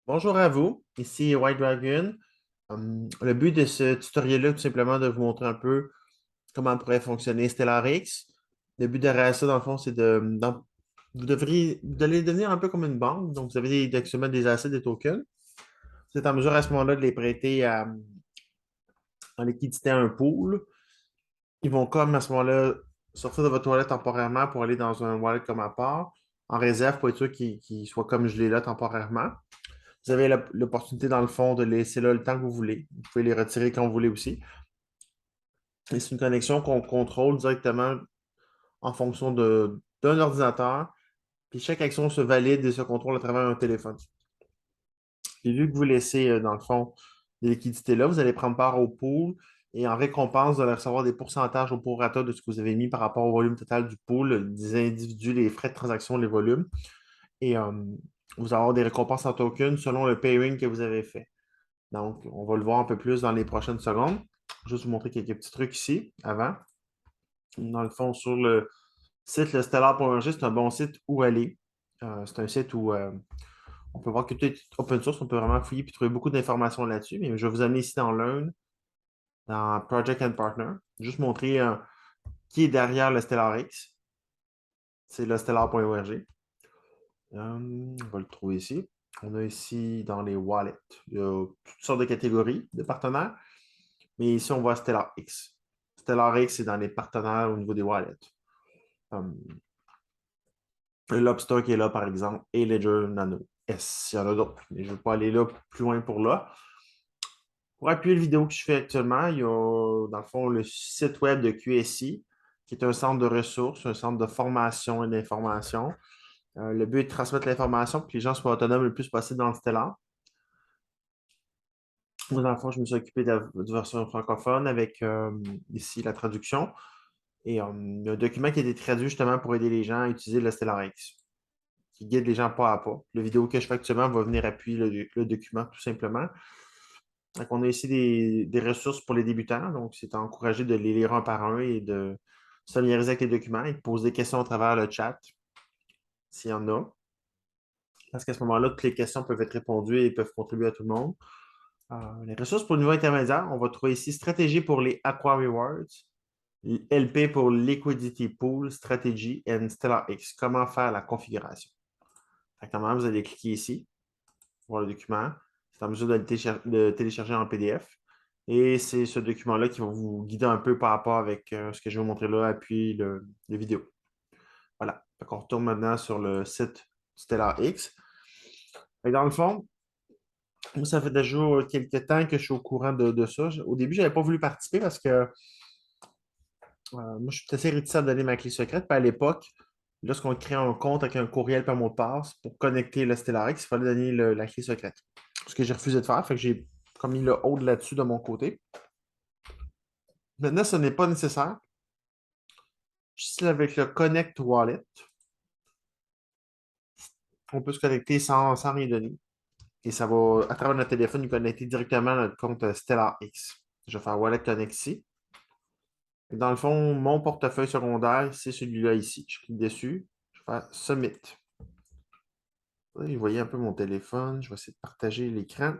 Bonjour à vous, ici White Dragon. Le but de ce tutoriel-là, tout simplement, de vous montrer un peu comment pourrait fonctionner StellarX. Le but derrière ça, dans le fond, c'est vous allez devenir un peu comme une banque. Donc, vous avez actuellement des assets, des tokens. Vous êtes en mesure à ce moment-là de les prêter en liquidité à un pool. Ils vont comme à ce moment-là sortir de votre wallet temporairement pour aller dans un wallet comme à part, en réserve pour être sûr qu'ils soient comme gelés là temporairement. Vous avez l'opportunité, dans le fond, de laisser là le temps que vous voulez. Vous pouvez les retirer quand vous voulez aussi. Et c'est une connexion qu'on contrôle directement en fonction d'un ordinateur. Puis chaque action se valide et se contrôle à travers un téléphone. Et vu que vous laissez, dans le fond, des liquidités là, vous allez prendre part au pool et en récompense, vous allez recevoir des pourcentages au prorata de ce que vous avez mis par rapport au volume total du pool, des individus, les frais de transaction, les volumes. Et vous allez avoir des récompenses en token selon le pairing que vous avez fait. Donc, on va le voir un peu plus dans les prochaines secondes. Juste vous montrer quelques petits trucs ici avant. Dans le fond, sur le site, le stellar.org, c'est un bon site où aller. C'est un site où on peut voir que tout est open source. On peut vraiment fouiller et trouver beaucoup d'informations là-dessus. Mais je vais vous amener ici dans Learn, dans Project and Partner. Juste montrer qui est derrière le StellarX. C'est le stellar.org. On va le trouver ici. On a ici dans les wallets. Il y a toutes sortes de catégories de partenaires. Mais ici, on voit StellarX. StellarX, c'est dans les partenaires au niveau des wallets. Um, le Lobster qui est là, par exemple, et Ledger Nano S. Il y en a d'autres, mais je ne vais pas aller là plus loin pour là. Pour appuyer la vidéo que je fais actuellement, il y a, dans le fond, le site web de QSI, qui est un centre de ressources, un centre de formation et d'information. Le but est de transmettre l'information pour que les gens soient autonomes le plus possible dans le Stellar. Moi, dans le fond, je me suis occupé de la version francophone avec ici la traduction. Et il y a un document qui a été traduit justement pour aider les gens à utiliser le StellarX, qui guide les gens pas à pas. La vidéo que je fais actuellement va venir appuyer le document tout simplement. Donc, on a ici des ressources pour les débutants. Donc, c'est encouragé de les lire un par un et de se familiariser avec les documents et de poser des questions à travers le chat, s'il y en a. Parce qu'à ce moment-là, toutes les questions peuvent être répondues et peuvent contribuer à tout le monde. Les ressources pour le niveau intermédiaire, on va trouver ici stratégie pour les Aqua Rewards, LP pour Liquidity Pool, Strategy and StellarX. Comment faire la configuration? Exactement, vous allez cliquer ici, voir le document. C'est en mesure de le télécharger en PDF. Et c'est ce document-là qui va vous guider un peu par rapport avec ce que je vais vous montrer là, puis le vidéo. Voilà. On retourne maintenant sur le site StellarX. Et dans le fond, moi, ça fait déjà quelques temps que je suis au courant de ça. Au début, je n'avais pas voulu participer parce que moi, je suis assez réticent à donner ma clé secrète. Puis à l'époque, lorsqu'on crée un compte avec un courriel par mot de passe pour connecter le Stellarix, il fallait donner la clé secrète. Ce que j'ai refusé de faire, fait que j'ai comme mis le hold là-dessus de mon côté. Maintenant, ce n'est pas nécessaire. Juste avec le Connect Wallet, on peut se connecter sans rien donner. Et ça va, à travers notre téléphone, nous connecter directement à notre compte StellarX. Je vais faire Wallet Connect ici. Et dans le fond, mon portefeuille secondaire, c'est celui-là ici. Je clique dessus. Je vais faire Submit. Vous voyez un peu mon téléphone. Je vais essayer de partager l'écran.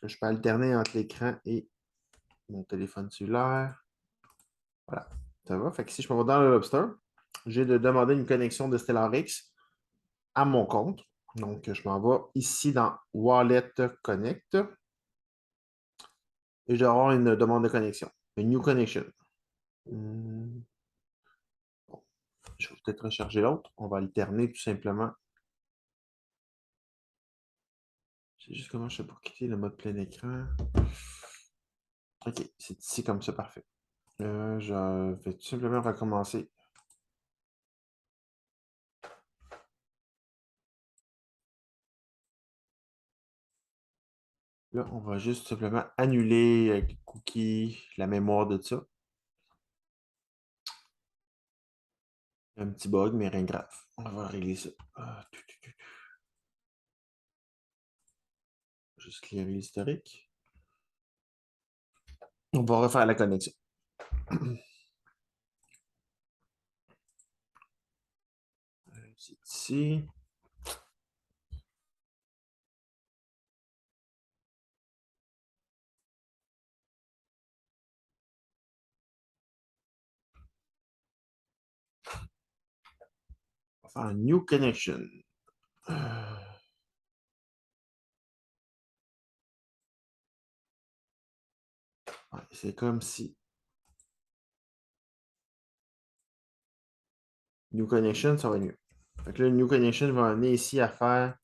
Je peux alterner entre l'écran et mon téléphone cellulaire. Voilà. Ça va. Fait que si je me vais dans le Lobster, j'ai de demander une connexion de StellarX à mon compte. Donc, je m'en vais ici dans Wallet Connect et je vais avoir une demande de connexion. Une New Connection. Bon, je vais peut-être recharger l'autre. On va alterner tout simplement. C'est juste comment je fais pour quitter le mode plein écran. OK, c'est ici comme ça, parfait. Je vais tout simplement recommencer. Là, on va juste simplement annuler les cookies, la mémoire de ça. Un petit bug, mais rien de grave. On va régler ça. Juste clearer l'historique. On va refaire la connexion. C'est ici. va faire un new connection. Ouais, c'est comme si new connection, ça va être mieux. Fait que là, new connection va amener ici à faire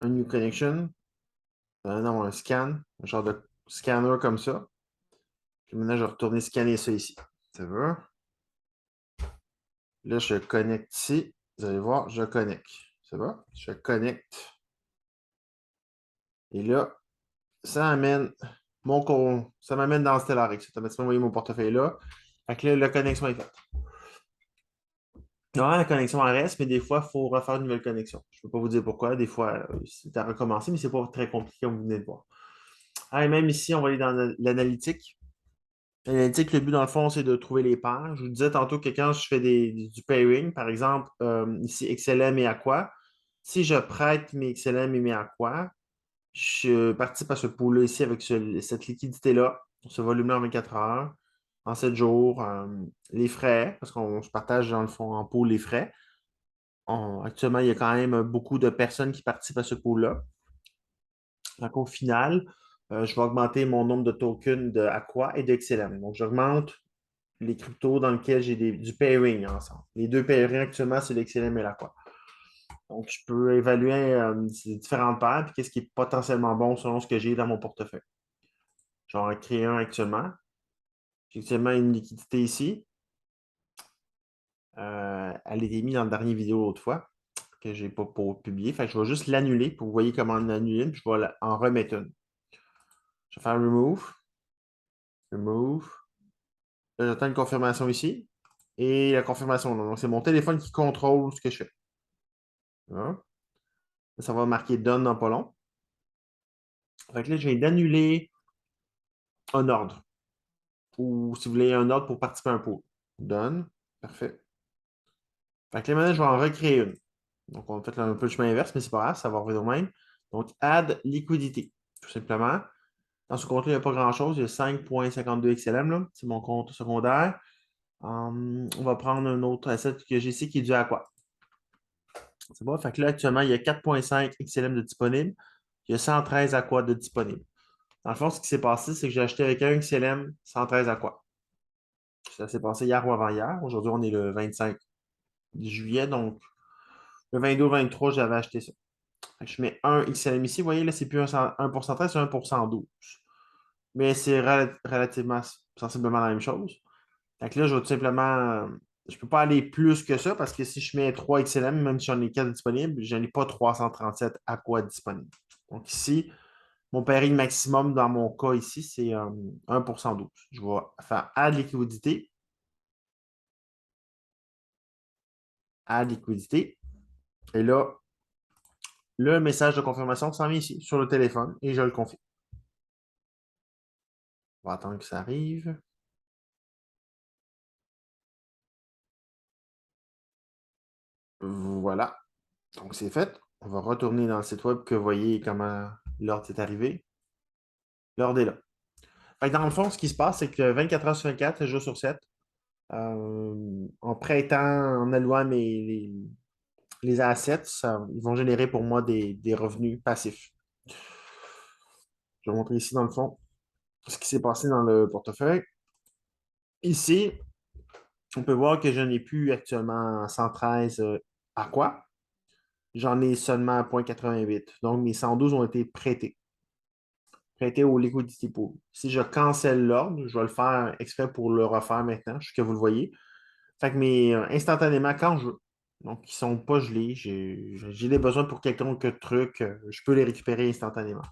un new connection. Ça va avoir un scan, un genre de scanner comme ça. Puis maintenant, je vais retourner scanner ça ici. Ça va? Là, je connecte ici. Vous allez voir, je connecte. Ça va? Je connecte. Et là, ça amène ça m'amène dans Stellarix. Automatiquement, vous voyez mon portefeuille là. Fait que là, la connexion est faite. Normalement, la connexion en reste, mais des fois, il faut refaire une nouvelle connexion. Je ne peux pas vous dire pourquoi. Des fois, c'est à recommencer, mais c'est pas très compliqué comme vous venez de voir. Ah, et même ici, on va aller dans l'analytique. L'analytique, le but, dans le fond, c'est de trouver les paires. Je vous disais tantôt que quand je fais du pairing, par exemple, ici, XLM et Aqua, si je prête mes XLM et mes Aqua, je participe à ce pool-là ici avec cette liquidité-là, ce volume-là en 24 heures, en 7 jours. Les frais, parce qu'on se partage dans le fond en pool les frais. Actuellement, il y a quand même beaucoup de personnes qui participent à ce pool-là. Donc, au final, je vais augmenter mon nombre de tokens de Aqua et de XLM. Donc, j'augmente les cryptos dans lesquels j'ai du pairing ensemble. Les deux pairings actuellement, c'est l'XLM et l'Aqua. Donc, je peux évaluer ces différentes paires et qu'est-ce qui est potentiellement bon selon ce que j'ai dans mon portefeuille. Je vais en créer un actuellement. J'ai actuellement une liquidité ici. Elle a été mise dans la dernière vidéo l'autre fois que je n'ai pas pour publier. Fait que je vais juste l'annuler pour que vous voyez comment en annuler une, puis je vais en remettre une. Je vais faire remove. Remove. Là, j'attends une confirmation ici. Et la confirmation là. Donc, c'est mon téléphone qui contrôle ce que je fais. Voilà. Ça va marquer done dans pas long. Fait que là, je viens d'annuler un ordre. Ou si vous voulez un ordre pour participer à un pool. Done. Parfait. Fait que là, maintenant, je vais en recréer une. Donc, on a fait un peu le chemin inverse, mais c'est pas grave, ça va revenir au même. Donc, add liquidité. Tout simplement. Dans ce compte-là, il n'y a pas grand-chose. Il y a 5,52 XLM, là. C'est mon compte secondaire. On va prendre un autre asset que j'ai ici qui est dû à quoi? C'est bon. Fait que là, actuellement, il y a 4,5 XLM de disponible. Il y a 113 Aqua de disponible. Dans le fond, ce qui s'est passé, c'est que j'ai acheté avec un XLM 113 Aqua. Ça s'est passé hier ou avant-hier. Aujourd'hui, on est le 25 juillet, donc le 22 ou 23, j'avais acheté ça. Fait que je mets un XLM ici. Vous voyez, là, c'est plus un pour 113, c'est un pour 112. Mais c'est relativement sensiblement la même chose. Fait que là, je vais tout simplement. Je ne peux pas aller plus que ça parce que si je mets 3 XLM, même si j'en ai 4 disponibles, je n'en ai pas 337 Aqua disponibles. Donc ici, mon pairing maximum dans mon cas ici, c'est 1 pour 112. Je vais faire add liquidité. Add liquidité. Et là, le message de confirmation s'en vient ici sur le téléphone et je le confirme. On va attendre que ça arrive. Voilà. Donc, c'est fait. On va retourner dans le site web que vous voyez comment l'ordre est arrivé. L'ordre est là. Fait que dans le fond, ce qui se passe, c'est que 24 heures sur 24, 7 jours sur 7, en prêtant, en allouant les assets, ils vont générer pour moi des revenus passifs. Je vais montrer ici dans le fond ce qui s'est passé dans le portefeuille. Ici, on peut voir que je n'ai plus actuellement 113 à quoi? J'en ai seulement 0,88. Donc, mes 112 ont été prêtés au liquidity pool. Si je cancelle l'ordre, je vais le faire exprès pour le refaire maintenant, que vous le voyez. Fait que mes instantanément, quand je veux. Donc, ils ne sont pas gelés. J'ai des besoins pour quelconque truc. Je peux les récupérer instantanément.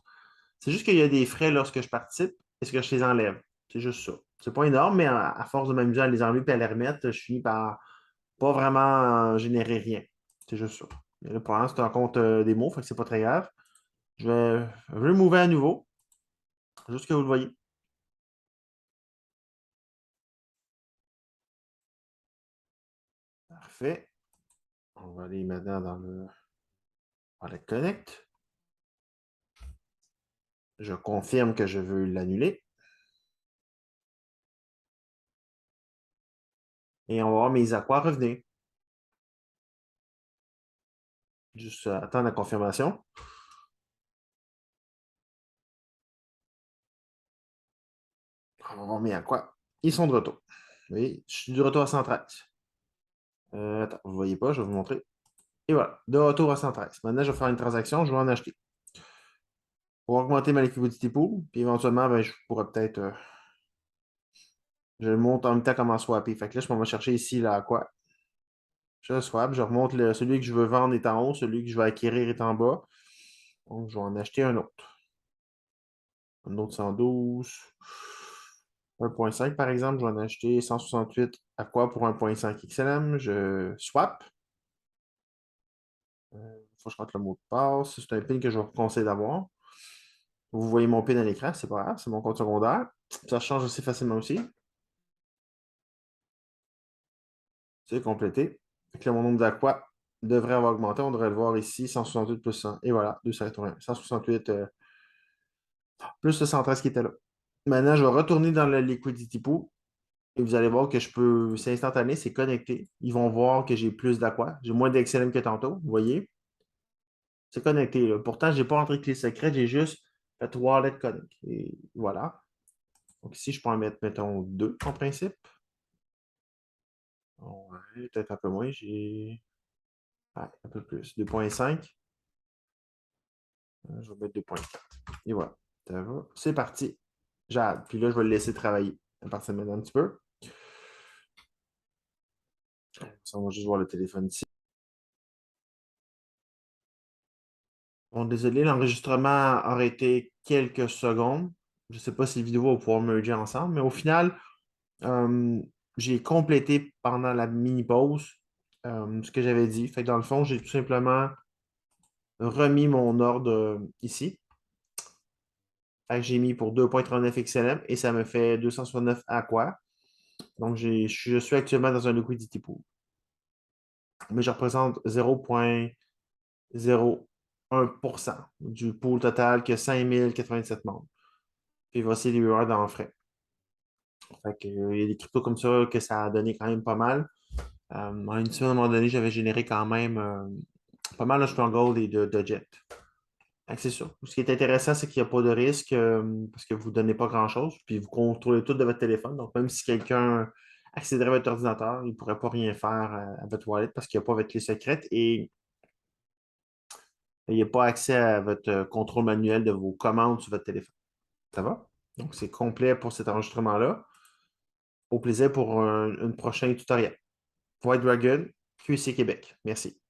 C'est juste qu'il y a des frais lorsque je participe. Est-ce que je les enlève? C'est juste ça. C'est pas énorme, mais à force de m'amuser à les enlever et à les remettre, je finis par pas vraiment générer rien. C'est juste ça. Mais là, pour l'instant, c'est un compte des mots, fait que c'est pas très grave. Je vais remover à nouveau, juste que vous le voyez. Parfait. On va aller maintenant dans le connect. Je confirme que je veux l'annuler. Et on va voir mes aquas revenir. Juste attendre la confirmation. On va voir bien à quoi. Ils sont de retour. Oui, je suis du retour à 113. Attends, vous ne voyez pas, je vais vous montrer. Et voilà, de retour à 113. Maintenant, je vais faire une transaction, je vais en acheter. Pour augmenter ma liquidité pool, puis éventuellement, ben, je pourrais peut-être. Je le monte en même temps comment swapper. Fait que là, je vais chercher ici là, à quoi. Je swap, je remonte celui que je veux vendre est en haut, celui que je veux acquérir est en bas. Donc, je vais en acheter un autre. Un autre 112. 1.5 par exemple, je vais en acheter 168 à quoi pour 1.5 XLM. Je swap. Il faut que je rentre le mot de passe. C'est un PIN que je vous conseille d'avoir. Vous voyez mon PIN à l'écran, c'est pas grave, c'est mon compte secondaire. Ça change assez facilement aussi. C'est complété. Donc là, mon nombre d'aqua devrait avoir augmenté. On devrait le voir ici, 168 plus 100. Et voilà, 281. 168 plus le 113 qui était là. Maintenant, je vais retourner dans le liquidity pool. Et vous allez voir que je peux, c'est instantané, c'est connecté. Ils vont voir que j'ai plus d'aqua. J'ai moins d'XLM que tantôt, vous voyez. C'est connecté, là. Pourtant, je n'ai pas entré de clé secrète, j'ai juste fait Wallet Connect. Et voilà. Donc ici, je peux en mettre, mettons, 2 en principe. Ouais, peut-être un peu moins. J'ai ouais, un peu plus. 2.5. Je vais mettre 2.4. Et voilà. Ça va. C'est parti. J'ai hâte. Puis là, je vais le laisser travailler. À partir de maintenant un petit peu. Ça, on va juste voir le téléphone ici. Bon, désolé, l'enregistrement aurait été quelques secondes. Je ne sais pas si les vidéos vont pouvoir merger ensemble, mais au final, euh, j'ai complété pendant la mini-pause ce que j'avais dit. Fait que dans le fond, j'ai tout simplement remis mon ordre ici. Fait que j'ai mis pour 2.39 XLM et ça me fait 269 Aqua. Donc, je suis actuellement dans un liquidity pool. Mais je représente 0.01% du pool total qui a 5097 membres. Puis voici les rewards en frais. Fait que, il y a des cryptos comme ça que ça a donné quand même pas mal. En une semaine, à un moment donné, j'avais généré quand même pas mal de Strong Gold et de Jet. Fait que c'est sûr. Ce qui est intéressant, c'est qu'il n'y a pas de risque parce que vous ne donnez pas grand-chose. Puis vous contrôlez tout de votre téléphone. Donc, même si quelqu'un accéderait à votre ordinateur, il ne pourrait pas rien faire à votre wallet parce qu'il n'y a pas votre clé secrète et il n'y a pas accès à votre contrôle manuel de vos commandes sur votre téléphone. Ça va? Donc, c'est complet pour cet enregistrement-là. Au plaisir pour un prochain tutoriel. White Dragon, QC Québec. Merci.